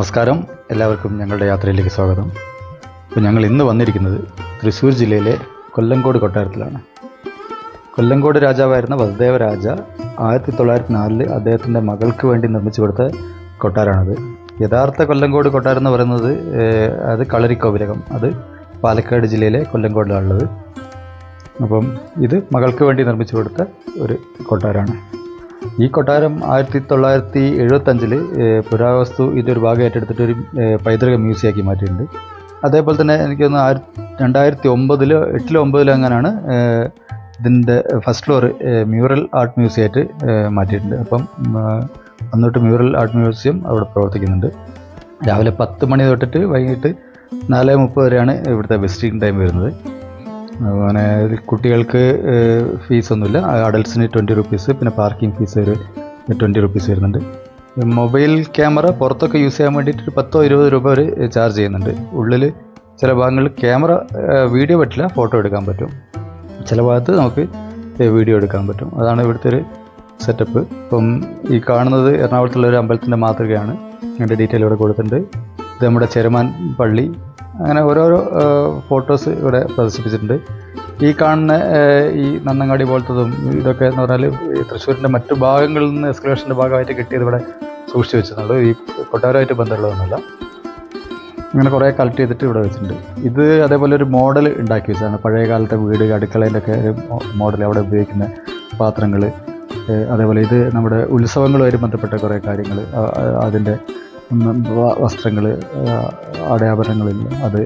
നമസ്കാരം, എല്ലാവർക്കും ഞങ്ങളുടെ യാത്രയിലേക്ക് സ്വാഗതം. അപ്പോൾ ഞങ്ങൾ ഇന്ന് വന്നിരിക്കുന്നത് തൃശ്ശൂർ ജില്ലയിലെ കൊല്ലങ്കോട് കൊട്ടാരത്തിലാണ്. കൊല്ലങ്കോട് രാജാവായിരുന്ന വസുദേവരാജ 1904 അദ്ദേഹത്തിൻ്റെ മകൾക്ക് വേണ്ടി നിർമ്മിച്ചു കൊടുത്ത കൊട്ടാരമാണത്. യഥാർത്ഥ കൊല്ലങ്കോട് കൊട്ടാരം എന്ന് പറയുന്നത് അത് കളരിക്കോവിലകം, അത് പാലക്കാട് ജില്ലയിലെ കൊല്ലങ്കോടിലാണുള്ളത്. അപ്പം ഇത് മകൾക്ക് വേണ്ടി നിർമ്മിച്ചു കൊടുത്ത ഒരു കൊട്ടാരമാണ്. ഈ കൊട്ടാരം 1975 പുരാവസ്തു ഇതിൻ്റെ ഒരു ഭാഗം ഏറ്റെടുത്തിട്ട് ഒരു പൈതൃക മ്യൂസിയമാക്കി മാറ്റിയിട്ടുണ്ട്. അതേപോലെ തന്നെ എനിക്ക് തോന്നുന്നു 2009 8 9 അങ്ങനെയാണ് ഇതിൻ്റെ ഫസ്റ്റ് ഫ്ലോർ മ്യൂറൽ ആർട്ട് മ്യൂസിയമായിട്ട് മാറ്റിയിട്ടുണ്ട്. അപ്പം അന്നിട്ട് മ്യൂറൽ ആർട്ട് മ്യൂസിയം അവിടെ പ്രവർത്തിക്കുന്നുണ്ട്. രാവിലെ 10 മണി തൊട്ടിട്ട് വൈകിട്ട് 4:30 വരെയാണ് ഇവിടുത്തെ വിസിറ്റിംഗ് ടൈം വരുന്നത്. അങ്ങനെ കുട്ടികൾക്ക് ഫീസൊന്നുമില്ല. അഡൽട്ട്സിന് 20 റുപ്പീസ്, പിന്നെ പാർക്കിംഗ് ഫീസ് ഒരു 20 റുപ്പീസ് വരുന്നുണ്ട്. മൊബൈൽ ക്യാമറ പുറത്തൊക്കെ യൂസ് ചെയ്യാൻ വേണ്ടിയിട്ട് 10-20 രൂപ വരെ ചാർജ് ചെയ്യുന്നുണ്ട്. ഉള്ളിൽ ചില ഭാഗങ്ങളിൽ ക്യാമറ വീഡിയോ പറ്റില്ല, ഫോട്ടോ എടുക്കാൻ പറ്റും. ചില ഭാഗത്ത് നമുക്ക് വീഡിയോ എടുക്കാൻ പറ്റും. അതാണ് ഇവിടുത്തെ ഒരു സെറ്റപ്പ്. ഇപ്പം ഈ കാണുന്നത് എറണാകുളത്തുള്ള ഒരു അമ്പലത്തിൻ്റെ മാതൃകയാണ്. അതിൻ്റെ ഡീറ്റെയിൽ ഇവിടെ കൊടുത്തിട്ടുണ്ട്. ഇത് നമ്മുടെ ചെറുമാൻ പള്ളി. അങ്ങനെ ഓരോരോ ഫോട്ടോസ് ഇവിടെ പ്രദർശിപ്പിച്ചിട്ടുണ്ട്. ഈ കാണുന്ന ഈ നന്നങ്ങാടി പോലത്തതും ഇതൊക്കെ എന്ന് പറഞ്ഞാൽ തൃശ്ശൂരിൻ്റെ മറ്റു ഭാഗങ്ങളിൽ നിന്ന് എക്സ്കലേഷൻ്റെ ഭാഗമായിട്ട് കിട്ടിയത് ഇവിടെ സൂക്ഷിച്ച് വെച്ചിട്ടുള്ളൂ. ഈ കൊട്ടാരമായിട്ട് ബന്ധമുള്ളതൊന്നുമല്ല. അങ്ങനെ കുറേ കളക്ട് ചെയ്തിട്ട് ഇവിടെ വെച്ചിട്ടുണ്ട്. ഇത് അതേപോലെ ഒരു മോഡൽ ഉണ്ടാക്കി വെച്ചതാണ്. പഴയ കാലത്തെ വീട് അടുക്കളേൻ്റെ ഒക്കെ ഒരു മോഡൽ, അവിടെ ഉപയോഗിക്കുന്ന പാത്രങ്ങൾ. അതേപോലെ ഇത് നമ്മുടെ ഉത്സവങ്ങളുമായി ബന്ധപ്പെട്ട കുറേ കാര്യങ്ങൾ, അതിൻ്റെ വസ്ത്രങ്ങൾ, ആടയാഭരണങ്ങളില്ല അത്,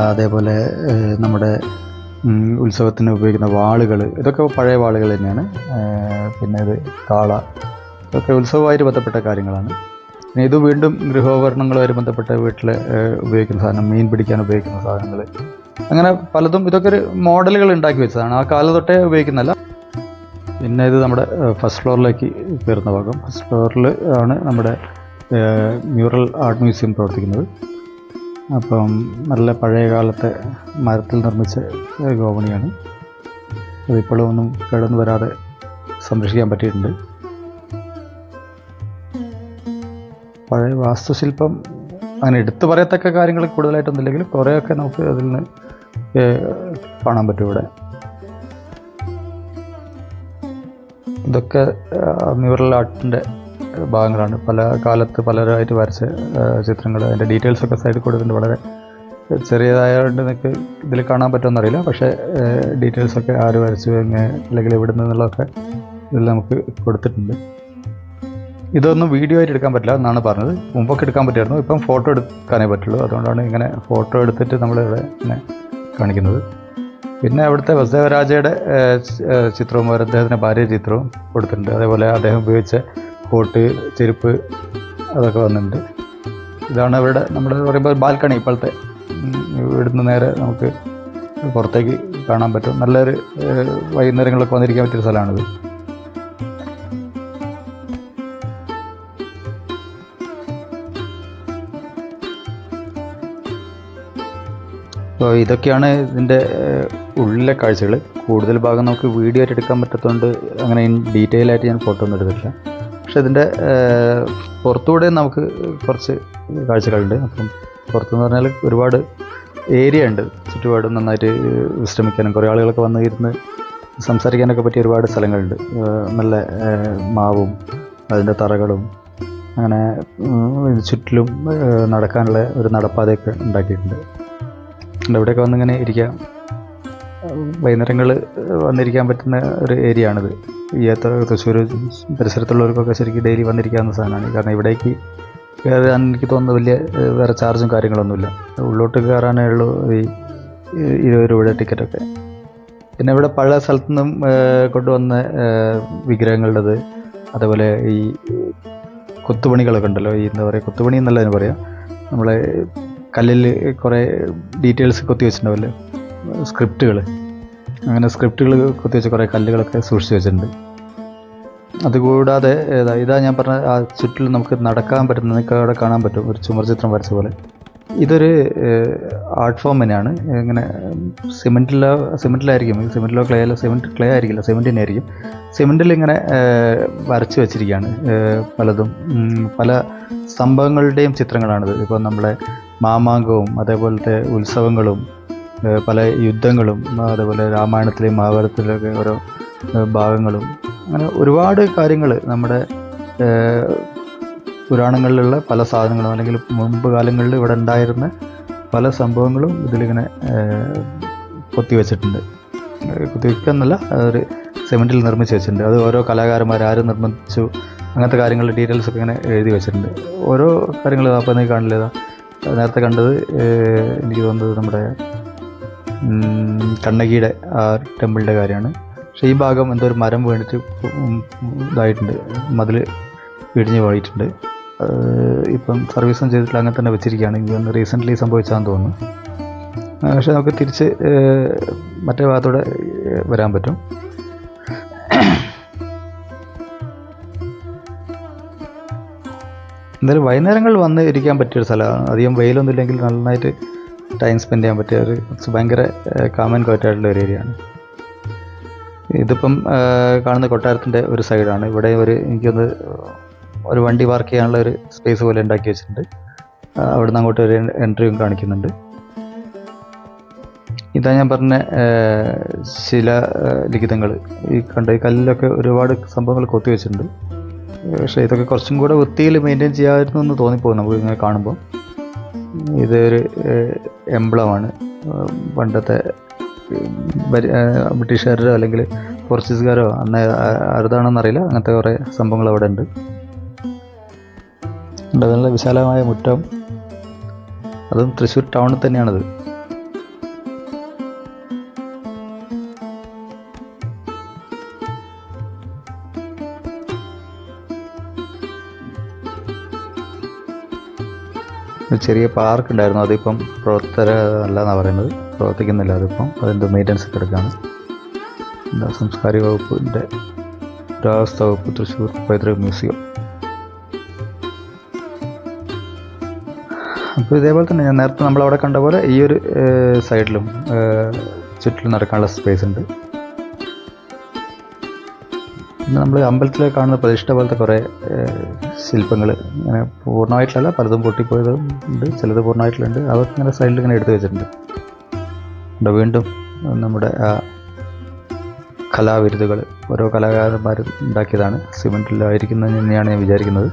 അതേപോലെ നമ്മുടെ ഉത്സവത്തിന് ഉപയോഗിക്കുന്ന വാളുകൾ, ഇതൊക്കെ പഴയ വാളുകൾ തന്നെയാണ്. പിന്നെ ഇത് കാള, ഇതൊക്കെ ഉത്സവമായിട്ട് ബന്ധപ്പെട്ട കാര്യങ്ങളാണ്. പിന്നെ ഇത് വീണ്ടും ഗൃഹോപകരണങ്ങളുമായി ബന്ധപ്പെട്ട വീട്ടിൽ ഉപയോഗിക്കുന്ന സാധനം, മീൻ പിടിക്കാൻ ഉപയോഗിക്കുന്ന സാധനങ്ങൾ, അങ്ങനെ പലതും. ഇതൊക്കെ ഒരു മോഡലുകൾ ഉണ്ടാക്കി വെച്ചതാണ്, ആ കാലം തൊട്ടേ ഉപയോഗിക്കുന്നതല്ല. പിന്നെ ഇത് നമ്മുടെ ഫസ്റ്റ് ഫ്ലോറിലേക്ക് കയറുന്ന ഭാഗം. ഫസ്റ്റ് ഫ്ലോറിൽ ആണ് നമ്മുടെ മ്യൂറൽ ആർട്ട് മ്യൂസിയം പ്രവർത്തിക്കുന്നത്. അപ്പം നല്ല പഴയ കാലത്തെ മരത്തിൽ നിർമ്മിച്ച ഗോവണിയാണ്. അതിപ്പോഴും ഒന്നും കേടൊന്നു വരാതെ സംരക്ഷിക്കാൻ പറ്റിയിട്ടുണ്ട്. പഴയ വാസ്തുശില്പം അങ്ങനെ എടുത്തു പറയത്തക്ക കാര്യങ്ങൾ കൂടുതലായിട്ടൊന്നുമില്ലെങ്കിലും കുറേയൊക്കെ നമുക്ക് അതിൽ നിന്ന് കാണാൻ പറ്റും ഇവിടെ. ഇതൊക്കെ മ്യൂറൽ ആർട്ടിൻ്റെ ഭാഗങ്ങളാണ്. പല കാലത്ത് പലരായിട്ട് വരച്ച ചിത്രങ്ങൾ, അതിൻ്റെ ഡീറ്റെയിൽസൊക്കെ സൈഡിൽ കൊടുത്തിട്ടുണ്ട്. വളരെ ചെറിയതായതുകൊണ്ട് നിങ്ങൾക്ക് ഇതിൽ കാണാൻ പറ്റുമെന്നറിയില്ല, പക്ഷേ ഡീറ്റെയിൽസൊക്കെ ആര് വരച്ചു അല്ലെങ്കിൽ എവിടെ നിന്നുള്ളതൊക്കെ ഇതിൽ നമുക്ക് കൊടുത്തിട്ടുണ്ട്. ഇതൊന്നും വീഡിയോ ആയിട്ട് എടുക്കാൻ പറ്റില്ല എന്നാണ് പറഞ്ഞത്. മുമ്പൊക്കെ എടുക്കാൻ പറ്റുമായിരുന്നു, ഇപ്പം ഫോട്ടോ എടുക്കാനേ പറ്റുള്ളൂ. അതുകൊണ്ടാണ് ഇങ്ങനെ ഫോട്ടോ എടുത്തിട്ട് നമ്മളിവിടെ ഇങ്ങനെ കാണിക്കുന്നത്. പിന്നെ അവിടുത്തെ വസുദേവരാജയുടെ ചിത്രവും അദ്ദേഹത്തിൻ്റെ ഭാര്യ ചിത്രവും കൊടുത്തിട്ടുണ്ട്. അതേപോലെ അദ്ദേഹം ഉപയോഗിച്ച കോട്ട്, ചെരുപ്പ്, അതൊക്കെ വന്നിട്ടുണ്ട്. ഇതാണ് ഇവിടെ നമ്മുടെ പറയുമ്പോൾ ബാൽക്കണി. ഇപ്പോഴത്തെ ഇവിടുന്ന് നേരെ നമുക്ക് പുറത്തേക്ക് കാണാൻ പറ്റും. നല്ലൊരു വൈകുന്നേരങ്ങളൊക്കെ വന്നിരിക്കാൻ പറ്റിയൊരു സ്ഥലമാണിത്. അപ്പോൾ ഇതൊക്കെയാണ് ഇതിൻ്റെ ഉള്ളിലെ കാഴ്ചകൾ. കൂടുതൽ ഭാഗം നമുക്ക് വീഡിയോ ആയിട്ട് എടുക്കാൻ പറ്റാത്തതുകൊണ്ട് അങ്ങനെ ഡീറ്റെയിൽ ആയിട്ട് ഞാൻ ഫോട്ടോ ഒന്നും എടുത്തിട്ടില്ല. പക്ഷേ ഇതിൻ്റെ പുറത്തുകൂടെ നമുക്ക് കുറച്ച് കാഴ്ചകളുണ്ട്. അപ്പം പുറത്തുനിന്ന് പറഞ്ഞാൽ ഒരുപാട് ഏരിയ ഉണ്ട്, ചുറ്റുപാടും നന്നായിട്ട് വിശ്രമിക്കാനും കുറേ ആളുകളൊക്കെ വന്ന് ഇരുന്ന് സംസാരിക്കാനൊക്കെ പറ്റിയ ഒരുപാട് സ്ഥലങ്ങളുണ്ട്. നല്ല മാവും അതിൻ്റെ തറകളും, അങ്ങനെ ചുറ്റിലും നടക്കാനുള്ള ഒരു നടപ്പാതയൊക്കെ ഉണ്ടാക്കിയിട്ടുണ്ട്. ഇവിടെയൊക്കെ വന്നിങ്ങനെ ഇരിക്കാം. വൈകുന്നേരങ്ങൾ വന്നിരിക്കാൻ പറ്റുന്ന ഒരു ഏരിയ ആണിത്. ഈ തൃശ്ശൂർ പരിസരത്തുള്ളവർക്കൊക്കെ ശരിക്കും ഡെയിലി വന്നിരിക്കാവുന്ന സാധനമാണ്. കാരണം ഇവിടേക്ക് കയറാൻ എനിക്ക് തോന്നുന്നത് വലിയ വേറെ ചാർജും കാര്യങ്ങളൊന്നുമില്ല. ഉള്ളോട്ട് കയറാനേ ഉള്ളൂ ഈ 20 രൂപയുടെ ടിക്കറ്റൊക്കെ. പിന്നെ ഇവിടെ പല സ്ഥലത്തു നിന്നും കൊണ്ടുവന്ന വിഗ്രഹങ്ങളുടേത്, അതേപോലെ ഈ കൊത്തുപണികളൊക്കെ ഉണ്ടല്ലോ, ഈ എന്താ പറയുക, കൊത്തുപണി എന്നല്ല അതിന് പറയാം. നമ്മളെ കല്ലിൽ കുറേ ഡീറ്റെയിൽസ് കൊത്തി വെച്ചിട്ടുണ്ടാവില്ലേ, സ്ക്രിപ്റ്റുകൾ. അങ്ങനെ സ്ക്രിപ്റ്റുകൾ കൊത്തിവെച്ച കുറേ കല്ലുകളൊക്കെ സൂക്ഷിച്ച് വെച്ചിട്ടുണ്ട്. അതുകൂടാതെ ഇതാ ഞാൻ പറഞ്ഞ ആ ചുറ്റിലും നമുക്ക് നടക്കാൻ പറ്റുന്ന, നിങ്ങൾക്ക് അവിടെ കാണാൻ പറ്റും ഒരു ചുമർ ചിത്രം വരച്ച പോലെ. ഇതൊരു ആർട്ട് ഫോം തന്നെയാണ്. ഇങ്ങനെ സിമെൻറ്റിലായിരിക്കും, സിമെൻറ്റിലോ ക്ലേ ആയിരിക്കില്ല, സിമെൻറ്റ് തന്നെ ആയിരിക്കും. സിമെൻറ്റിൽ ഇങ്ങനെ വരച്ച് വെച്ചിരിക്കുകയാണ് പലതും. പല സംഭവങ്ങളുടെയും ചിത്രങ്ങളാണിത്. ഇപ്പോൾ നമ്മുടെ മാമാങ്കവും അതേപോലത്തെ ഉത്സവങ്ങളും പല യുദ്ധങ്ങളും അതേപോലെ രാമായണത്തിലെയും മഹാഭാരതത്തിലൊക്കെ ഓരോ ഭാഗങ്ങളും അങ്ങനെ ഒരുപാട് കാര്യങ്ങൾ നമ്മുടെ പുരാണങ്ങളിലുള്ള പല സാധനങ്ങളും അല്ലെങ്കിൽ മുമ്പ് കാലങ്ങളിൽ ഇവിടെ ഉണ്ടായിരുന്ന പല സംഭവങ്ങളും ഇതിലിങ്ങനെ കൊത്തിവെച്ചിട്ടുണ്ട്. കുത്തിവെക്കുന്നല്ല, ഒരു സിമെൻറ്റിൽ നിർമ്മിച്ച് വെച്ചിട്ടുണ്ട്. അത് ഓരോ കലാകാരന്മാർ ആരും നിർമ്മിച്ചു അങ്ങനത്തെ കാര്യങ്ങളുടെ ഡീറ്റെയിൽസ് ഒക്കെ ഇങ്ങനെ എഴുതി വെച്ചിട്ടുണ്ട്. ഓരോ കാര്യങ്ങൾ അപ്പോൾ നീ കാണില്ല, നേരത്തെ കണ്ടത് എനിക്ക് തോന്നുന്നത് നമ്മുടെ കണ്ണകിയുടെ ആ ടെമ്പിളിൻ്റെ കാര്യമാണ്. പക്ഷേ ഈ ഭാഗം എന്തോ ഒരു മരം വീണിട്ട് ഇതായിട്ടുണ്ട്, മതിൽ ഇടിഞ്ഞ് പോയിട്ടുണ്ട്. ഇപ്പം സർവീസും ചെയ്തിട്ടില്ല, അങ്ങനെ തന്നെ വെച്ചിരിക്കുകയാണ്. എനിക്ക് റീസെൻ്റ്ലി സംഭവിച്ചതാണെന്ന് തോന്നുന്നു. പക്ഷേ നമുക്ക് തിരിച്ച് മറ്റേ ഭാഗത്തൂടെ വരാൻ പറ്റും. എന്തായാലും വൈകുന്നേരങ്ങളിൽ വന്ന് ഇരിക്കാൻ പറ്റിയൊരു സ്ഥലമാണ്. അധികം വെയിലൊന്നും ഇല്ലെങ്കിൽ നന്നായിട്ട് ടൈം സ്പെൻഡ് ചെയ്യാൻ പറ്റിയ ഒരു ഭയങ്കര കാം ആൻഡ് ക്വയറ്റ് ആയിട്ടുള്ള ഒരു ഏരിയയാണ്. ഇതിപ്പം കാണുന്ന കൊട്ടാരത്തിൻ്റെ ഒരു സൈഡാണ്. ഇവിടെ എനിക്കൊന്ന് ഒരു വണ്ടി പാർക്ക് ചെയ്യാനുള്ള ഒരു സ്പേസ് പോലെ ഉണ്ടാക്കി വെച്ചിട്ടുണ്ട്. അവിടെ നിന്ന് അങ്ങോട്ട് ഒരു എൻട്രിയും കാണിക്കുന്നുണ്ട്. ഇതാ ഞാൻ പറഞ്ഞ ശിലാലിഖിതങ്ങൾ, ഈ കണ്ട ഈ കല്ലിലൊക്കെ ഒരുപാട് സംഭവങ്ങൾ കൊത്തി വെച്ചിട്ടുണ്ട്. പക്ഷേ ഇതൊക്കെ കുറച്ചും കൂടെ വൃത്തിയിൽ മെയിൻറ്റെയിൻ ചെയ്യാമായിരുന്നു എന്ന് തോന്നിപ്പോകും നമുക്ക് ഇങ്ങനെ കാണുമ്പോൾ. ഇതൊരു എംബ്ലമാണ്. പണ്ടത്തെ ബ്രിട്ടീഷുകാരോ അല്ലെങ്കിൽ പോർച്ചുഗീസുകാരോ അന്ന് ആരുതാണെന്നറിയില്ല, അങ്ങനത്തെ കുറേ സംഭവങ്ങൾ അവിടെ ഉണ്ട്. നല്ല വിശാലമായ മുറ്റം, അതും തൃശ്ശൂർ ടൗണിൽ തന്നെയാണത്. ഒരു ചെറിയ പാർക്ക് ഉണ്ടായിരുന്നു, അതിപ്പം പ്രവർത്തനമല്ലെന്നാണ് പറയുന്നത്, പ്രവർത്തിക്കുന്നില്ല. അതിപ്പം അതിൻ്റെ മെയിൻ്റനൻസ് ഒക്കെ എടുക്കുകയാണ്. എന്താ സാംസ്കാരിക വകുപ്പിൻ്റെ പുരാവസ്തു വകുപ്പ്, തൃശ്ശൂർ പൈതൃക മ്യൂസിയം. അപ്പോൾ ഇതേപോലെ തന്നെ ഞാൻ നേരത്തെ നമ്മളവിടെ കണ്ട പോലെ ഈ ഒരു സൈഡിലും ചുറ്റിലും നടക്കാനുള്ള സ്പേസ് ഉണ്ട്. പിന്നെ നമ്മൾ അമ്പലത്തിൽ കാണുന്ന പ്രതിഷ്ഠ പോലത്തെ കുറേ ശില്പങ്ങൾ ഇങ്ങനെ പൂർണ്ണമായിട്ടല്ല, പലതും പൊട്ടിപ്പോയതും ഉണ്ട്, ചിലത് പൂർണ്ണമായിട്ടുള്ളുണ്ട്. അതൊക്കെ ഇങ്ങനെ സൈഡിൽ ഇങ്ങനെ എടുത്തു വെച്ചിട്ടുണ്ട്. വീണ്ടും നമ്മുടെ ആ കലാവിരുതുകൾ ഓരോ കലാകാരന്മാർ ഉണ്ടാക്കിയതാണ്, സിമെൻറ്റിലായിരിക്കുന്നത് തന്നെയാണ് ഞാൻ വിചാരിക്കുന്നത്.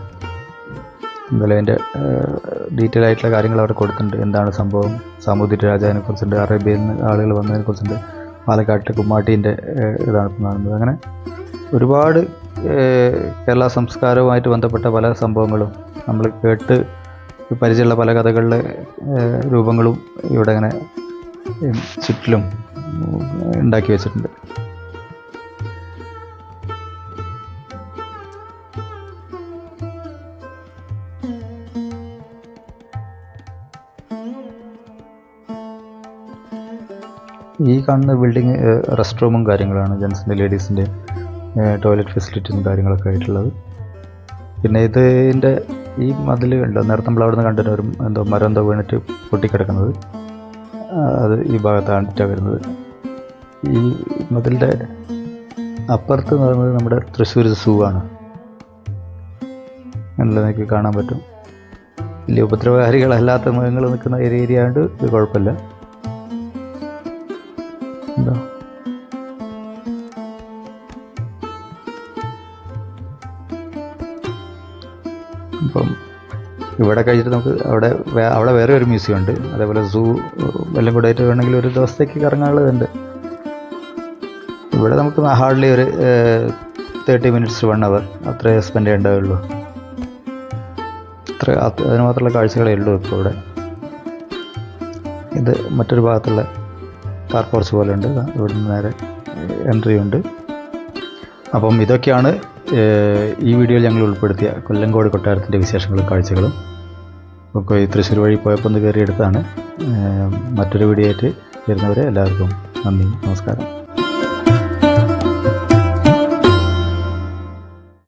എന്തായാലും അതിൻ്റെ ഡീറ്റെയിൽ ആയിട്ടുള്ള കാര്യങ്ങൾ അവിടെ കൊടുത്തിട്ടുണ്ട്. എന്താണ് സംഭവം, സാമൂതിരി രാജാവിനെ കുറിച്ചുണ്ട്, അറേബ്യയിൽ നിന്ന് ആളുകൾ വന്നതിനെ കുറിച്ചുണ്ട്, പാലക്കാട്ടിലെ കുമ്മാട്ടീൻ്റെ ഇതാണ് കാണുന്നത്. അങ്ങനെ ഒരുപാട് കേരള സംസ്കാരവുമായിട്ട് ബന്ധപ്പെട്ട പല സംഭവങ്ങളും നമ്മൾ കേട്ട് പരിചയമുള്ള പല കഥകളിലെ രൂപങ്ങളും ഇവിടെ ഇങ്ങനെ ചുറ്റിലും ഉണ്ടാക്കി വെച്ചിട്ടുണ്ട്. ഈ കാണുന്ന ബിൽഡിങ് റെസ്റ്റ് റൂമും കാര്യങ്ങളാണ്, ജെൻസിൻ്റെ ലേഡീസിൻ്റെ ടോയ്ലറ്റ് ഫെസിലിറ്റീസും കാര്യങ്ങളൊക്കെ ആയിട്ടുള്ളത്. പിന്നെ ഇതിൻ്റെ ഈ മതിൽ ഉണ്ടോ, നേരത്തെ നമ്മൾ അവിടെ നിന്ന് കണ്ടിട്ട് ഒരു എന്തോ മരം എന്തോ വീണിട്ട് പൊട്ടിക്കിടക്കുന്നത്, അത് ഈ ഭാഗത്താണിട്ടാണ് വരുന്നത്. ഈ മതിലിൻ്റെ അപ്പുറത്ത് എന്ന് പറയുന്നത് നമ്മുടെ തൃശ്ശൂർ സൂ ആണ്. നല്ല നിങ്ങൾക്ക് കാണാൻ പറ്റും. വലിയ ഉപദ്രവകാരികളല്ലാത്ത മൃഗങ്ങൾ നിൽക്കുന്ന ഏരിയ ആയതുകൊണ്ട് ഇത് കുഴപ്പമില്ല. എന്താ അപ്പം ഇവിടെ കഴിച്ചിട്ട് നമുക്ക് അവിടെ വേറെ ഒരു മ്യൂസിയം ഉണ്ട്. അതേപോലെ സൂ എല്ലാം കൂടെ ആയിട്ട് വേണമെങ്കിൽ ഒരു ദിവസത്തേക്ക് കറങ്ങാനുള്ളതുണ്ട്. ഇവിടെ നമുക്ക് ഹാർഡ്ലി ഒരു 30 minutes to 1 hour അത്രേ സ്പെൻഡ് ചെയ്യേണ്ടതുള്ളൂ. അതിന് മാത്രമുള്ള കാഴ്ചകളേ ഉള്ളൂ ഇപ്പോൾ ഇവിടെ. ഇത് മറ്റൊരു ഭാഗത്തുള്ള കാർ പോർച്ച് പോലെ ഉണ്ട്, ഇവിടുന്ന് നേരെ എൻട്രി ഉണ്ട്. അപ്പം ഇതൊക്കെയാണ് ഈ വീഡിയോയിൽ ഞങ്ങൾ ഉൾപ്പെടുത്തിയ കൊല്ലങ്കോട് കൊട്ടാരത്തിൻ്റെ വിശേഷങ്ങളും കാഴ്ചകളും ഒക്കെ. തൃശ്ശൂർ വഴി പോയപ്പോൾ ഒന്ന് കയറിയെടുത്താണ്. മറ്റൊരു വീഡിയോ ആയിട്ട് വരുന്നവരെ എല്ലാവർക്കും നന്ദി, നമസ്കാരം.